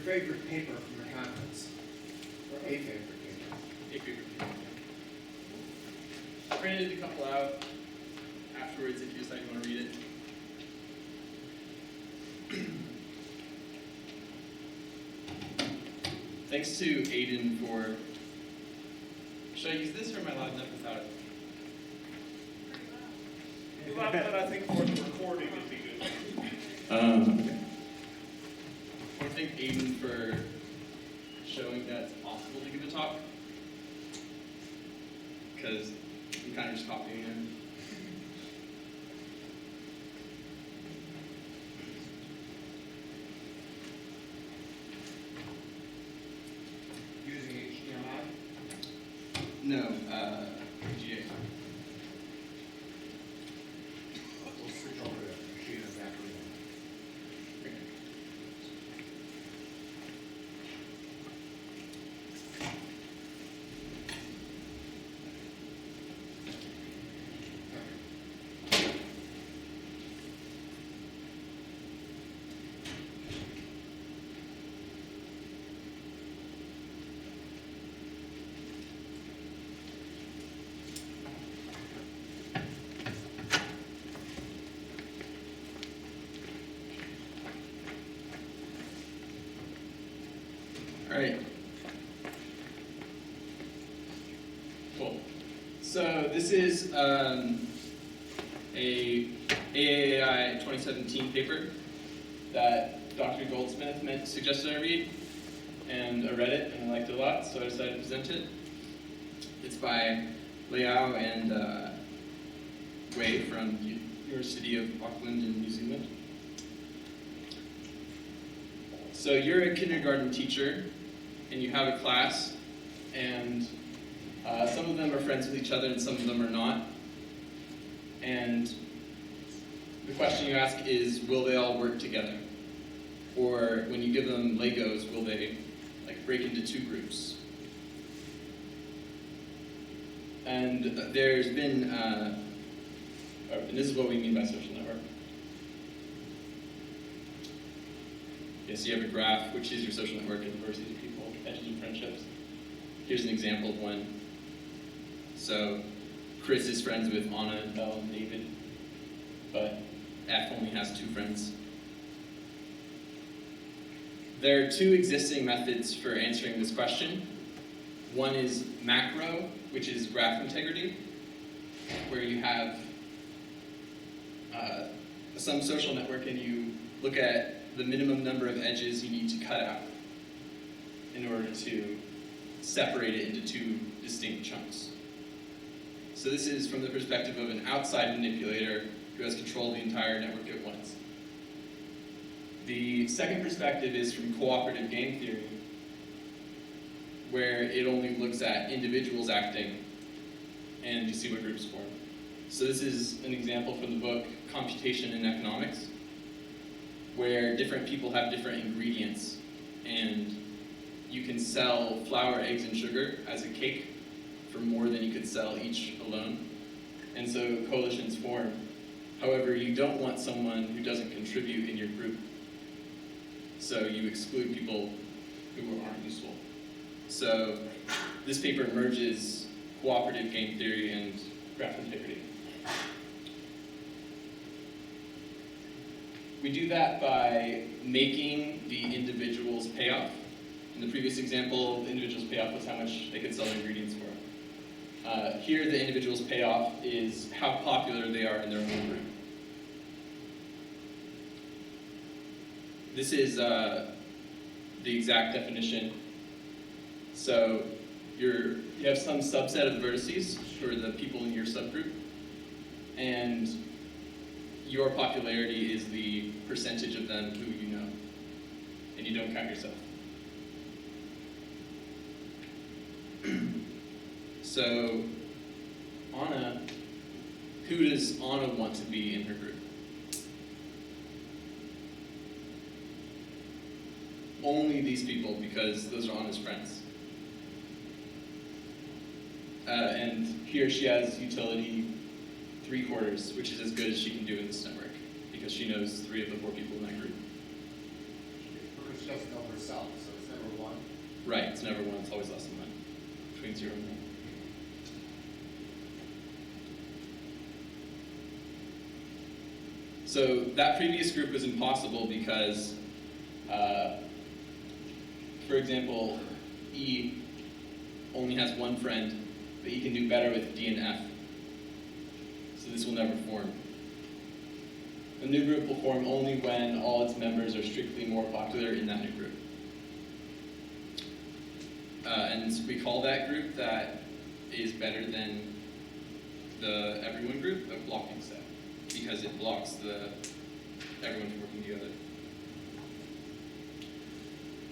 favorite paper from the conference? Or a favorite paper? A favorite paper. Printed a couple out afterwards if you decide you want to read it. Thanks to Aiden for. Should I use this or am I loud enough without it? Pretty loud. But I think for the recording it'd be good. Okay. I want to thank Aiden for showing that it's possible to give a talk. Because I'm kind of just copying him. Using HDMI? No, GA. We'll switch over to machine and factory. All right. Cool. So this is a AAAI 2017 paper that Dr. Goldsmith suggested I read, and I read it and I liked it a lot, so I decided to present it. It's by Liao and Wei from the University of Auckland in New Zealand. So you're a kindergarten teacher, and you have a class, and some of them are friends with each other and some of them are not. And the question you ask is, will they all work together? Or when you give them Legos, will they break into two groups? And there's been, and this is what we mean by social network. Yes, you have a graph, which is your social network and diversity of people, edges and friendships. Here's an example of one. So Chris is friends with Anna and Belle and David, but F only has 2 friends. There are 2 existing methods for answering this question. One is macro, which is graph integrity, where you have some social network and you look at the minimum number of edges you need to cut out in order to separate it into 2 distinct chunks. So this is from the perspective of an outside manipulator who has control of the entire network at once. The second perspective is from cooperative game theory, where it only looks at individuals acting and you see what groups form. So this is an example from the book Computation in Economics, where different people have different ingredients, and you can sell flour, eggs, and sugar as a cake for more than you could sell each alone. And so coalitions form. However, you don't want someone who doesn't contribute in your group. So you exclude people who aren't useful. So this paper merges cooperative game theory and graph integrity. We do that by making the individuals pay off. In the previous example, the individuals' payoff was how much they could sell their ingredients for. Here, the individuals' payoff is how popular they are in their own group. This is the exact definition. So you have some subset of the vertices for the people in your subgroup, and your popularity is the percentage of them who you know, and you don't count yourself. So, Anna, who does Anna want to be in her group? Only these people, because those are Anna's friends. And here she has utility 3/4, which is as good as she can do in this network, because she knows 3 of the 4 people in that group. Because she doesn't know herself. never 1, it's always less than 1, between 0 and 1. So that previous group was impossible because, for example, E only has 1 friend, but E can do better with D and F. So this will never form. A new group will form only when all its members are strictly more popular in that new group. And we call that group that is better than the everyone group a blocking set, because it blocks the everyone from working together.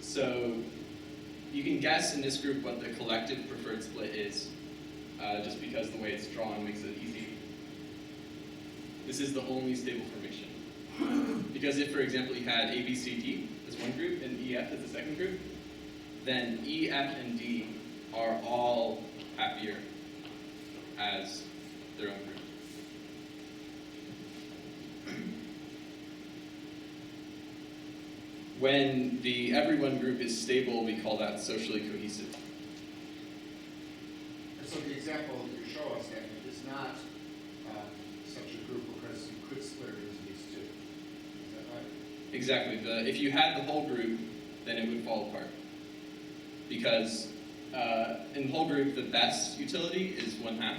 So you can guess in this group what the collective preferred split is, just because the way it's drawn makes it easy. This is the only stable formation. Because if, for example, you had A, B, C, D as one group and E, F as the second group, then E, F, and D are all happier as their own group. When the everyone group is stable, we call that socially cohesive. And so the example you show us that is not such a group because you could split it into these two. Is that right? Exactly. If you had the whole group, then it would fall apart. Because in the whole group, the best utility is 1/2.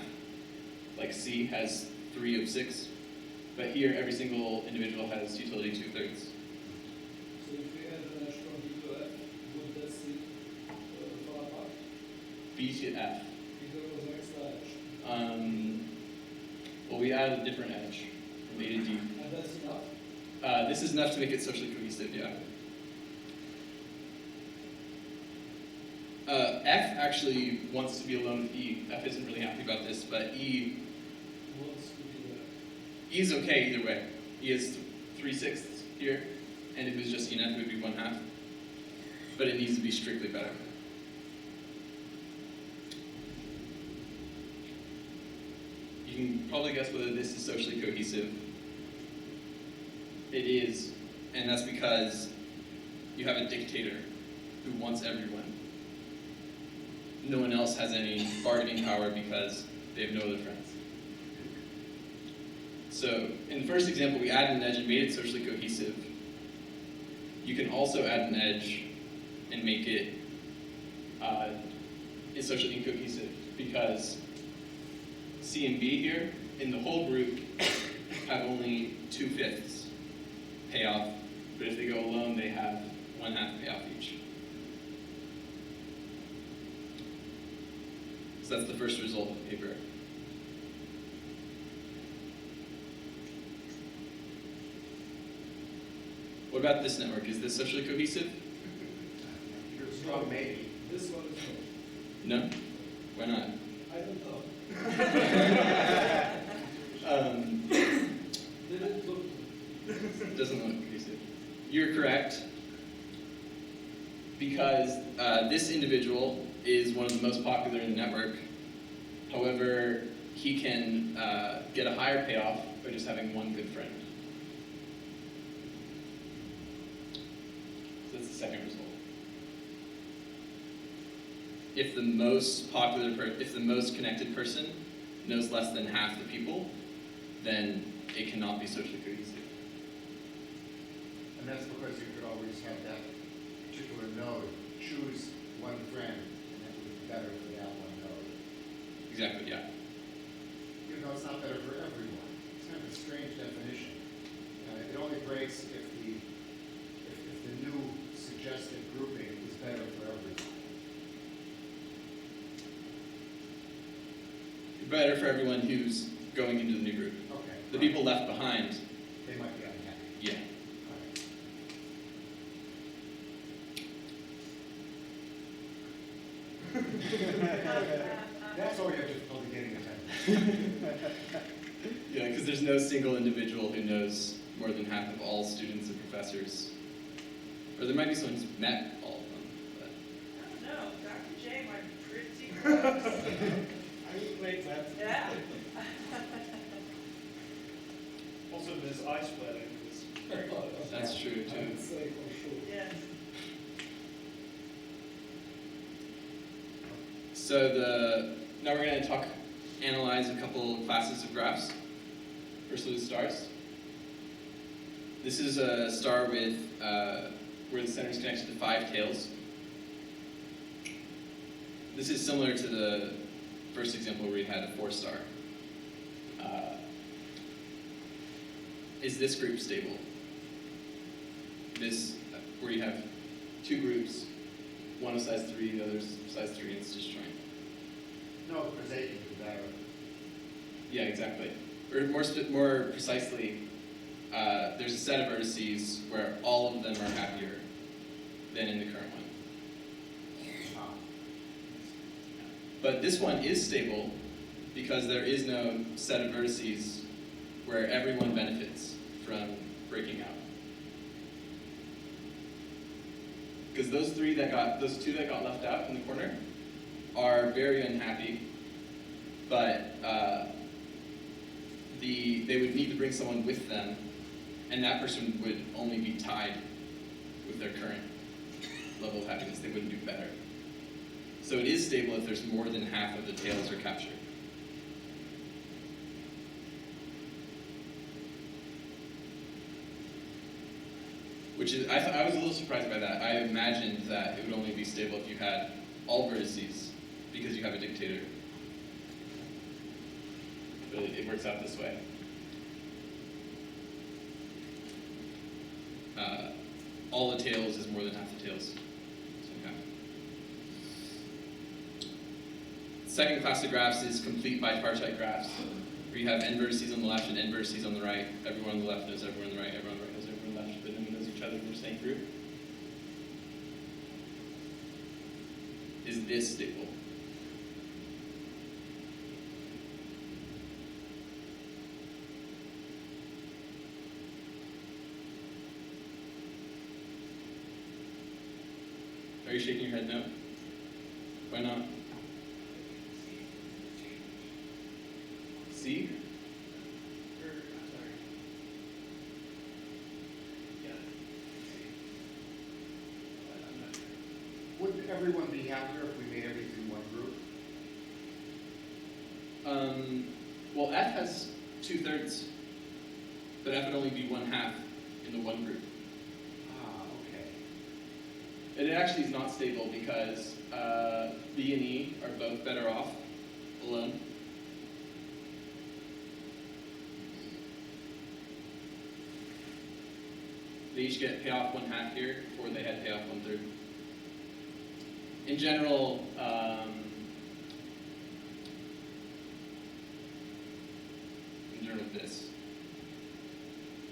Like C has 3 of 6. But here, every single individual has utility 2/3. So if we add an edge from B to F, would that C fall apart? B to F. If there was an extra edge. Well, we added a different edge from A to D. And that's enough? This is enough to make it socially cohesive, yeah. F actually wants to be alone with E. F isn't really happy about this, but E Wants to be there. E is okay either way. E is 3/6 here, and if it was just E and F, it would be 1/2. But it needs to be strictly better. You can probably guess whether this is socially cohesive. It is, and that's because you have a dictator who wants everyone. No one else has any bargaining power because they have no other friends. So in the first example, we added an edge and made it socially cohesive. You can also add an edge and make it socially incohesive, because C and B here in the whole group have only 2/5 payoff, but if they go alone, they have 1/2 payoff each. So that's the first result of the paper. What about this network? Is this socially cohesive? You're a strong maybe. This one is no. No? Why not? I don't know. Did it look? Doesn't look cohesive. You're correct, because this individual is one of the most popular in the network. However, he can get a higher payoff by just having one good friend. So that's the second result. If the most if the most connected person knows less than half the people, then it cannot be socially cohesive. And that's because you could always have that particular node choose one friend, and that would be better for that one node. Exactly, yeah. Even though it's not better for everyone. It's kind of a strange definition. It only breaks if the new suggested grouping is better for everyone. Better for everyone who's going into the new group. Okay. The people left behind, They might be unhappy. yeah. That's all you have difficulty getting attention. Yeah, because there's no single individual who knows more than half of all students and professors. Or there might be someone who's met all of them. But. I don't know, Dr. J might be pretty close. I would make that. Yeah. Also, this eye splitting is very close. That's true I too. would say for sure. Yes. Now we're going to analyze a couple classes of graphs. First with stars. This is a star with where the center is connected to 5 tails. This is similar to the first example where we had a 4-star. Is this group stable? This, where you have 2 groups, one of size 3, the other is size 3, and it's disjoint. No, because they can do better. Yeah, exactly. Or more precisely, there's a set of vertices where all of them are happier than in the current one. But this one is stable because there is no set of vertices where everyone benefits from breaking out. Because those two that got left out in the corner are very unhappy, but they would need to bring someone with them, and that person would only be tied with their current level of happiness. They wouldn't do better. So it is stable if there's more than half of the tails are captured. Which is, I was a little surprised by that. I imagined that it would only be stable if you had all vertices, because you have a dictator. But it works out this way. All the tails is more than half the tails. Second class of graphs is complete bipartite graphs, where you have n vertices on the left and n vertices on the right. Everyone on the left knows everyone on the right, everyone on the right knows everyone on the left, but no one knows each other in the same group. Is this stable? Are you shaking your head no? Why not? C? Wouldn't everyone be happier if we made everything one group? Well, F has 2/3, but F would only be 1/2 in the one group. Okay. And it actually is not stable because B and E are both better off alone. They each get payoff 1/2 here, before they had payoff 1/3. In general, this.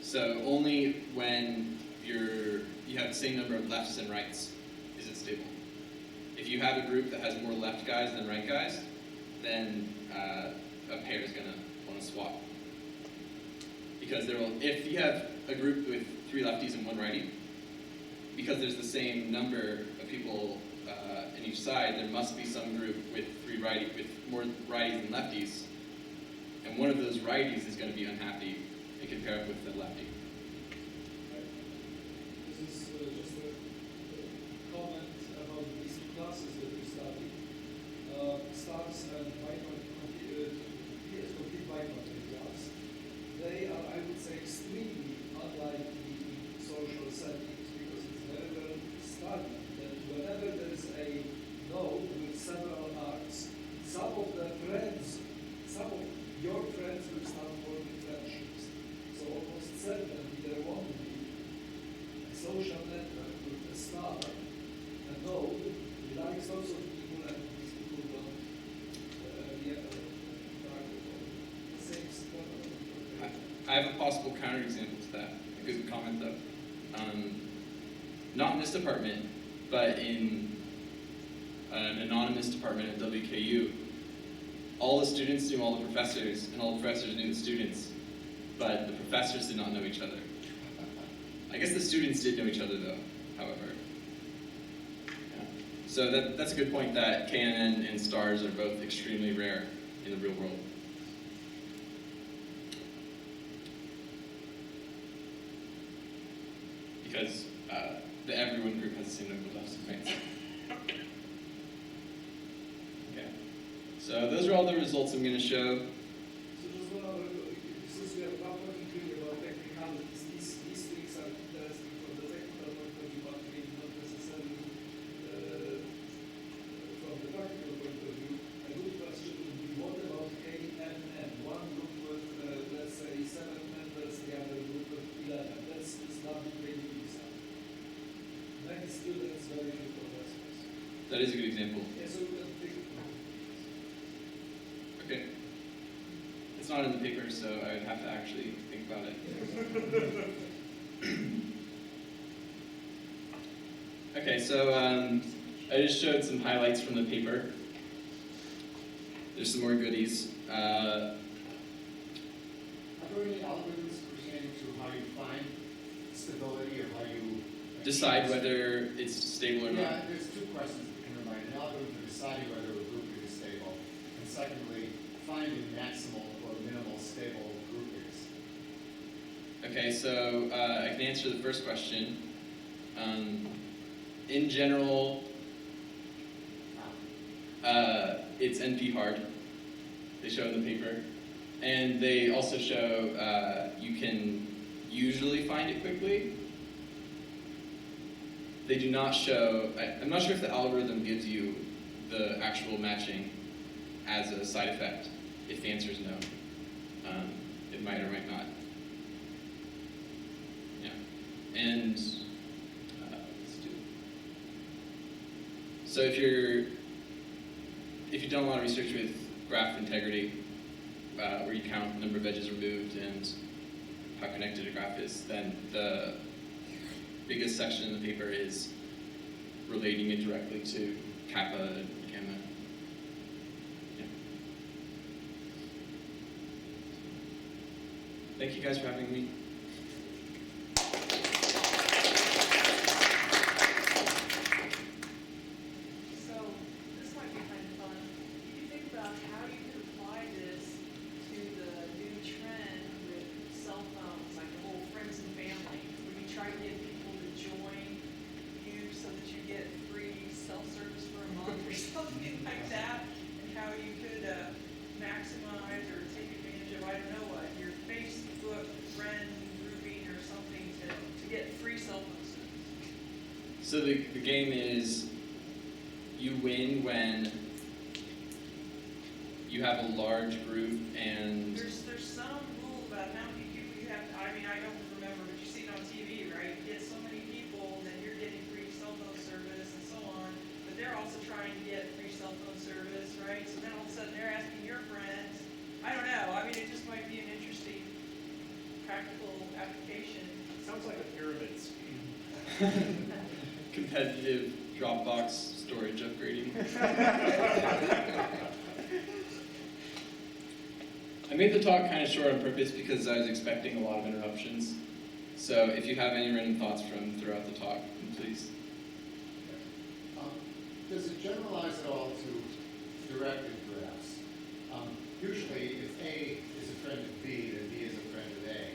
So only when you have the same number of lefts and rights is it stable. If you have a group that has more left guys than right guys, then a pair is going to want to swap. Because if you have a group with 3 lefties and 1 righty, because there's the same number of people in each side, there must be some group with more righties than lefties, and one of those righties is going to be unhappy and can pair up with the lefty. This is just a comment about these 2 classes that we studied. Stars and complete bipartite graphs. They are, I would say, extremely unlike the social settings, because it's very well studied that whenever there is a node with several arcs, some of your friends will start forming friendships. So almost certainly there won't be a social network with a star, a node, likes lots of people, and these people don't react the same stuff. I have a possible counterexample to that. A good comment though. Not in this department, but in an anonymous department at WKU. All the students knew all the professors, and all the professors knew the students, but the professors did not know each other. I guess the students did know each other though, however. Yeah. So that's a good point, that KNN and stars are both extremely rare in the real world. Because the everyone group has the same number of lefts and rights. Okay. So those are all the results I'm going to show. So just one other, since we are not talking really about technicalities, these things are interesting from the technical point of view, but maybe not necessarily from the practical point of view. A good question would be, what about KMN? One group with, let's say, 7 members, the other group with 11. That's not the great example. Many students, very few professors. That is a good example. Yeah, so we can take it. Okay. It's not in the paper, so I would have to actually think about it. Okay, so I just showed some highlights from the paper. There's some more goodies. Are there any algorithms pertaining to how you find stability or how you Decide whether it's stable or not. Yeah, there's two questions that come to mind. An algorithm for deciding whether a grouping is stable, and secondly, finding maximal or minimal stable groupings. Okay, so I can answer the first question. In general, it's NP hard. They show in the paper. And they also show you can usually find it quickly. They do not show, I'm not sure if the algorithm gives you the actual matching as a side effect, if the answer is no. It might or might not. Yeah. And let's do. So if you've done a lot of research with graph integrity, where you count the number of edges removed and how connected a graph is, then the biggest section in the paper is relating it directly to kappa and gamma. Yeah. Thank you guys for having me. So, this might be kind of fun. You can think about how you could apply this to the new trend with cell phones, like the whole friends and family, where you try to get people to join you so that you get free self-service for a month or something like that, and how you could maximize or take advantage of, I don't know what, your Facebook friend grouping or something to get free cell phone service. So the game is you win when you have a large group and There's some rule about how many people you have to, I mean, I don't remember, but you see it on TV, right? You get so many people, then you're getting free cell phone service and so on, but they're also trying to get free cell phone service, right? So then all of a sudden they're asking your friends, I don't know, I mean, it just might be an interesting practical application. Sounds like a pyramid scheme. competitive Dropbox storage upgrading. I made the talk kind of short on purpose because I was expecting a lot of interruptions. So if you have any random thoughts from throughout the talk, please. Does it generalize at all to directed graphs? Usually, if A is a friend of B, then B is a friend of A.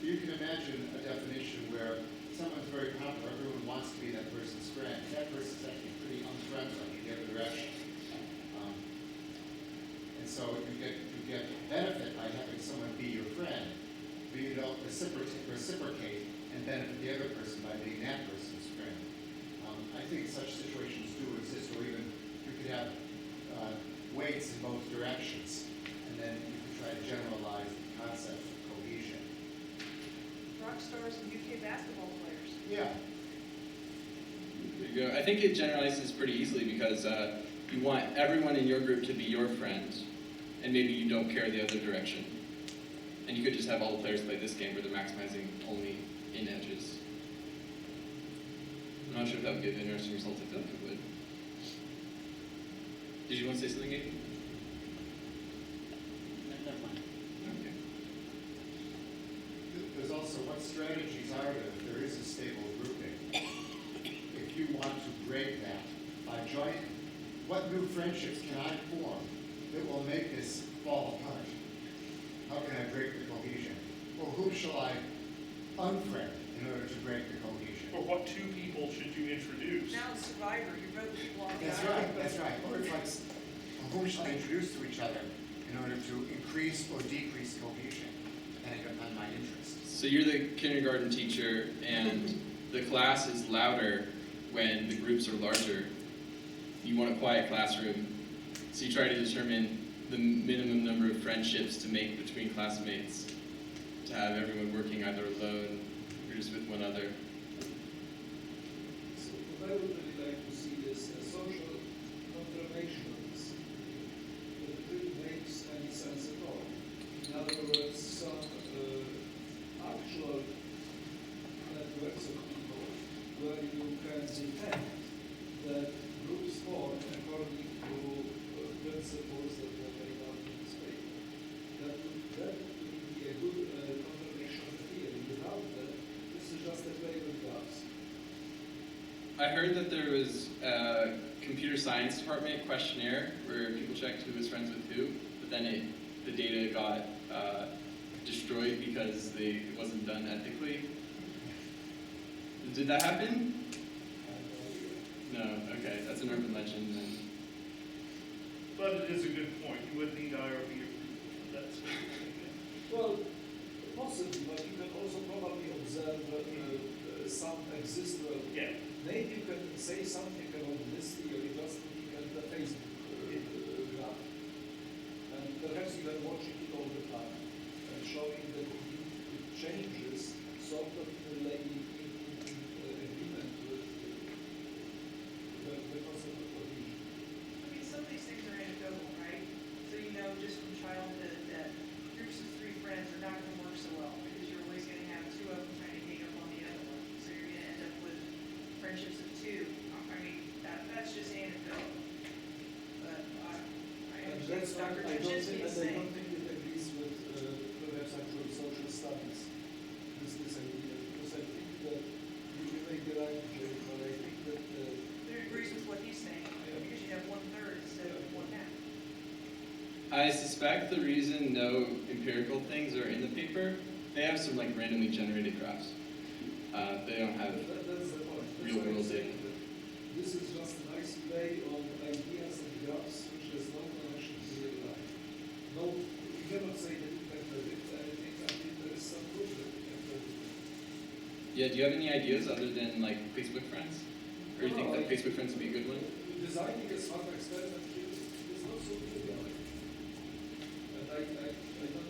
You can imagine a definition where someone's very popular, everyone wants to be that person's friend. That person's actually pretty unfriendly in the other direction. And so you get benefit by having someone be your friend, but you don't reciprocate and benefit the other person by being that person's friend. I think such situations do exist, or even you could have weights in both directions, and then you could try to generalize the concept of cohesion. Rock stars and UK basketball players. Yeah. There you go. I think it generalizes pretty easily because you want everyone in your group to be your friend, and maybe you don't care the other direction. And you could just have all the players play this game where they're maximizing only in edges. I'm not sure if that would give interesting results. I feel like it would. Did you want to say something, Gabe? Never mind. Okay. There's also what strategies are there if there is a stable grouping? If you want to break that by joining, what new friendships can I form that will make this fall apart? How can I break the cohesion? Or who shall I unfriend in order to break the cohesion? Or what two people should you introduce? Now it's Survivor, you vote people off the That's island. right, that's right. Or it's like, whom shall I introduce to each other in order to increase or decrease cohesion, depending upon my interests? So you're the kindergarten teacher, and the class is louder when the groups are larger. You want a quiet classroom, so you try to determine the minimum number of friendships to make between classmates, to have everyone working either alone or just with one other. So what I would really like to see is a social confirmation of this, that it really makes any sense at all. In other words, some actual networks of people where you can detect that groups form according to principles that were laid out in this paper. That would be a good confirmation of the theory. Without that, this is just a play with graphs. I heard that there was a computer science department questionnaire where people checked who was friends with who, but then the data got destroyed because it wasn't done ethically. Did that happen? No, okay, that's an urban legend then. But it is a good point. You would need IRB approval for that sort of thing. Well, possibly, but you can also probably observe some exist. Well, Yeah. maybe you can say something about this theory just looking at the Facebook graph. And perhaps even watching it all the time and showing that it changes sort of in agreement with the concept of cohesion. I mean, some of these things are anecdotal, right? So you know just from childhood that groups of 3 friends are not going to work so well because you're always going to have 2 of them trying to hang up on the other one. So you're going to end up with friendships of 2. I mean, that's just anecdotal. But I And understand that's what Dr. I don't Trzynski think, is and I saying. don't think it agrees with perhaps actual social studies, this idea, because I think that you may be right, Jay, but I think that It agrees with what he's saying because you have 1/3 instead of 1/2. I suspect the reason no empirical things are in the paper, they have some like randomly generated graphs. They don't have that's the point. That's real why I'm world saying data. that this is just a nice play on ideas and graphs which has no connection to real life. No, you cannot say that you can predict anything until there is some proof that you can predict. Yeah, do you have any ideas other than like Facebook friends? Or you think that Facebook friends would be a good one? Designing a smart experiment is not so difficult. And I don't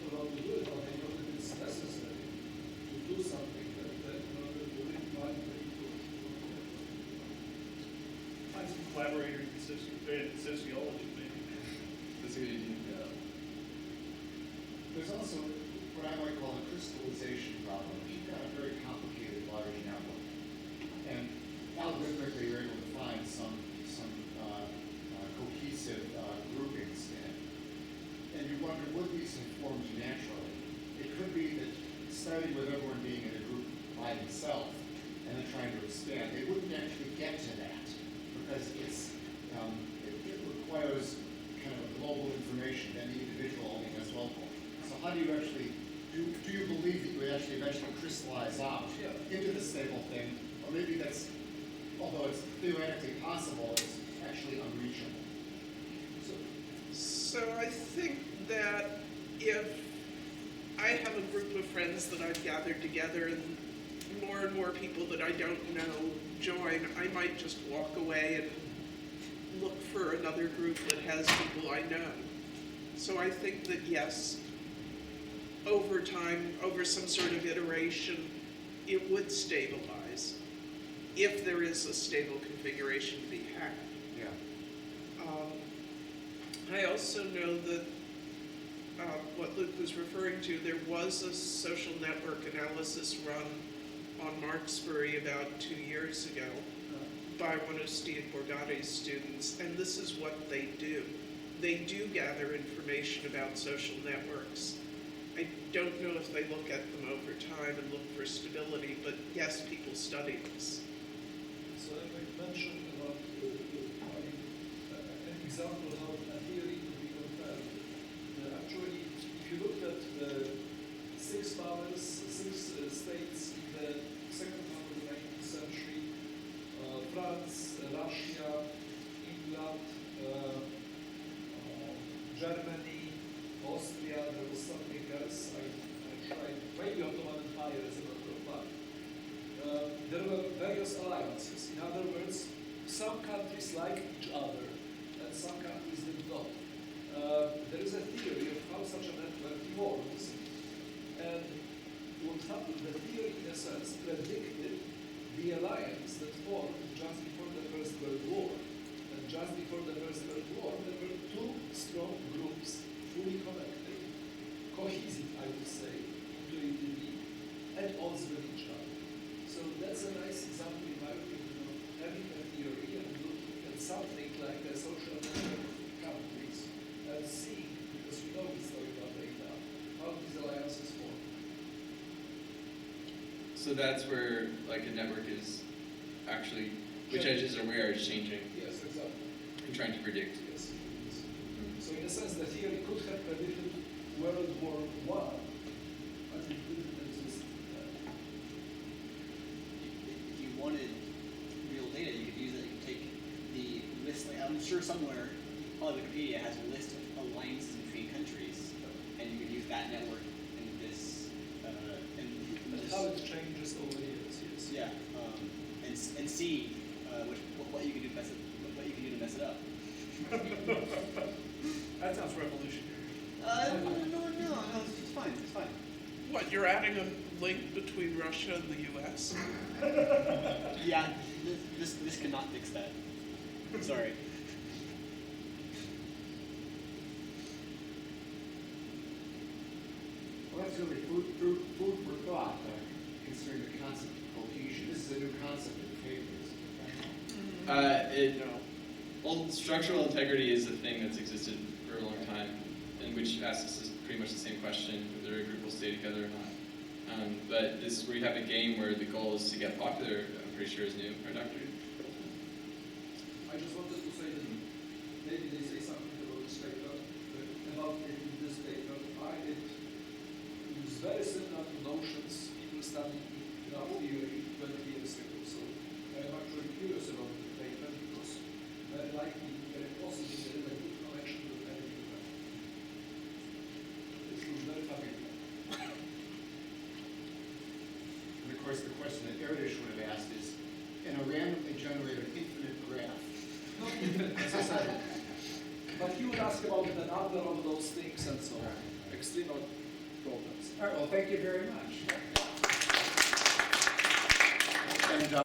know how to do it, but I know that it's necessary to do something that in order to really find the people. Find some collaborators in sociology, maybe. That's a good idea. Yeah. There's also what I might call a crystallization problem. If you've got a very complicated large network, and algorithmically you're able to find some cohesive groupings in it, and you wonder, would these have formed naturally? It could be that starting with everyone being in a group by themselves and then trying to expand, they wouldn't actually get to that because it requires kind of a global information that the individual only has local. So how do you actually, do you believe that you would actually eventually crystallize out into the stable thing? Or maybe that's, although it's theoretically possible, it's actually unreachable. So I think that if I have a group of friends that I've gathered together and more people that I don't know join, I might just walk away and look for another group that has people I know. So I think that yes, over time, over some sort of iteration, it would stabilize if there is a stable configuration to be had. Yeah. I also know that what Luke was referring to, there was a social network analysis run on Marksbury about 2 years ago by one of Steve Borgatti's students, and this is what they do. They do gather information about social networks. I don't know if they look at them over time and look for stability, but yes, people study this. So I might mention about an example how a theory could be compared. Actually, if you look at the 6 states in the second half of the 19th century, France, Russia, England, Germany, Austria, there was something else. I tried, maybe Ottoman Empire as a matter of fact. There were various alliances. In other words, some countries liked each other and some countries did not. There is a theory of how such a network evolves, and what happened, the theory in a sense predicted the alliance that formed just before the First World War. And just before the First World War, there were two strong groups, fully connected, cohesive, I would say, intuitively, at odds with each other. So that's a nice example, in my opinion, of having a theory and looking at something like a social network of countries and seeing, because we know historical data, how these alliances form. So that's where like a network is actually, which edges are where it's changing Yes, exactly. and trying to predict. Yes. So in a sense, the theory could have predicted World War I, but it didn't exist. If you wanted real data, you could use it. You could take the list. Like, I'm sure somewhere, probably Wikipedia has a list of alliances between countries, and you could use that network in this. But how it changes over the years, yes. Yeah, and see what you can do to mess it, what you can do to mess it up. That sounds revolutionary. No, it's fine. It's fine. What, you're adding a link between Russia and the US? Yeah, this cannot fix that. Sorry. Well, that's really food for thought, considering the concept of cohesion. This is a new concept in papers. Well, structural integrity is a thing that's existed for a long time, and which asks pretty much the same question, whether a group will stay together or not. But this, where you have a game where the goal is to get popular, I'm pretty sure is new, right, Doctor? I just wanted to say that maybe they say something about this paper, about it in this paper. It is very similar to notions people studied in our theory 20 years ago. So I'm actually curious about the paper because very likely, very possibly, there is a good connection with everything. It looks very familiar. And of course, the question that Erdish would have asked is, in a randomly generated infinite graph, Not even necessarily. But he would ask about the number of those things and so on. Extreme problems. all right, well, thank you very much.